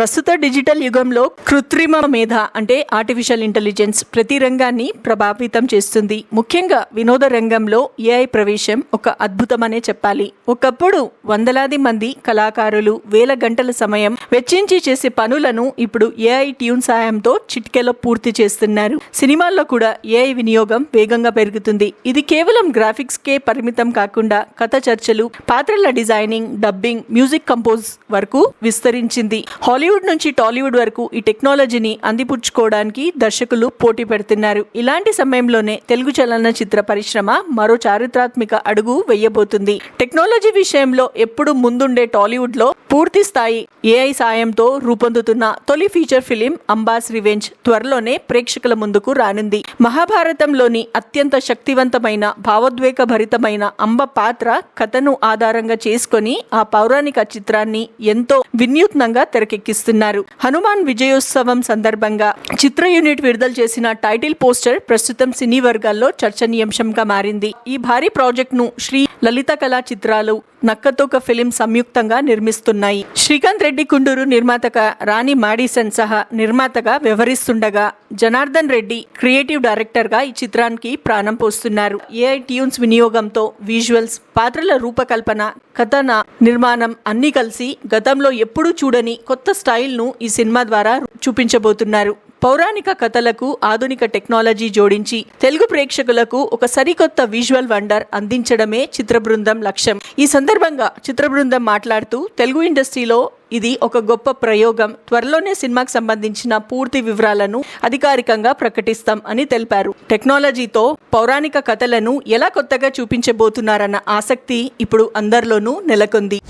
ప్రస్తుత డిజిటల్ యుగంలో కృత్రిమ మేధ అంటే ఆర్టిఫిషియల్ ఇంటెలిజెన్స్ ప్రతి రంగాన్ని ప్రభావితం చేస్తుంది. ముఖ్యంగా వినోద రంగంలో ఏఐ ప్రవేశం ఒక అద్భుతమనే చెప్పాలి. ఒకప్పుడు వందలాది మంది కళాకారులు వేల గంటల సమయం వెచ్చించి చేసే పనులను ఇప్పుడు ఏఐ ట్యూన్ సాయంతో చిటికెలో పూర్తి చేస్తున్నారు. సినిమాల్లో కూడా ఏఐ వినియోగం వేగంగా పెరుగుతుంది. ఇది కేవలం గ్రాఫిక్స్ కే పరిమితం కాకుండా కథ చర్చలు, పాత్రల డిజైనింగ్, డబ్బింగ్, మ్యూజిక్ కంపోజ్ వరకు విస్తరించింది. హాలీవుడ్ నుంచి టాలీవుడ్ వరకు ఈ టెక్నాలజీని అందిపుచ్చుకోవడానికి దర్శకులు పోటీ పెడుతున్నారు. ఇలాంటి సమయంలోనే తెలుగు చలనచిత్ర పరిశ్రమ మరో చారిత్రాత్మక అడుగు వేయబోతుంది. టెక్నాలజీ విషయంలో ఎప్పుడు ముందుండే టాలీవుడ్ లో పూర్తి స్థాయి ఏఐ సాయంతో రూపొందుతున్న తొలి ఫీచర్ ఫిలిం అంబాస్ రివెంజ్ త్వరలోనే ప్రేక్షకుల ముందుకు రానుంది. మహాభారతంలోని అత్యంత శక్తివంతమైన భావోద్వేగ భరితమైన అంబ పాత్ర కథను ఆధారంగా చేసుకొని ఆ పౌరాణిక చిత్రాన్ని ఎంతో వినూత్నంగా తెరకెక్కిస్తున్నారు. హనుమాన్ విజయోత్సవం సందర్భంగా చిత్ర యూనిట్ విడుదల చేసిన టైటిల్ పోస్టర్ ప్రస్తుతం సినీ వర్గాల్లో చర్చనీయాంశంగా మారింది. ఈ భారీ ప్రాజెక్ట్ ను శ్రీ లలిత కళా చిత్రాలు, నక్కతోక ఫిలిం సంయుక్తంగా నిర్మిస్తున్నాయి. శ్రీకాంత్ రెడ్డి కుండూరు నిర్మాతగా, రాణి మాడిసన్ సహా నిర్మాతగా వ్యవహరిస్తుండగా జనార్దన్ రెడ్డి క్రియేటివ్ డైరెక్టర్ గా ఈ చిత్రానికి ప్రాణం పోస్తున్నారు. ఏఐ ట్యూన్స్ వినియోగంతో విజువల్స్, పాత్రల రూపకల్పన, కథన నిర్మాణం అన్ని కలిసి గతంలో ఎప్పుడూ చూడని కొత్త స్టైల్ ను ఈ సినిమా ద్వారా చూపించబోతున్నారు. పౌరాణిక కథలకు ఆధునిక టెక్నాలజీ జోడించి తెలుగు ప్రేక్షకులకు ఒక సరికొత్త విజువల్ వండర్ అందించడమే చిత్ర బృందం లక్ష్యం. ఈ సందర్భంగా చిత్ర బృందం మాట్లాడుతూ తెలుగు ఇండస్ట్రీలో ఇది ఒక గొప్ప ప్రయోగం, త్వరలోనే సినిమాకు సంబంధించిన పూర్తి వివరాలను అధికారికంగా ప్రకటిస్తాం అని తెలిపారు. టెక్నాలజీతో పౌరాణిక కథలను ఎలా కొత్తగా చూపించబోతున్నారన్న ఆసక్తి ఇప్పుడు అందరిలోనూ నెలకొంది.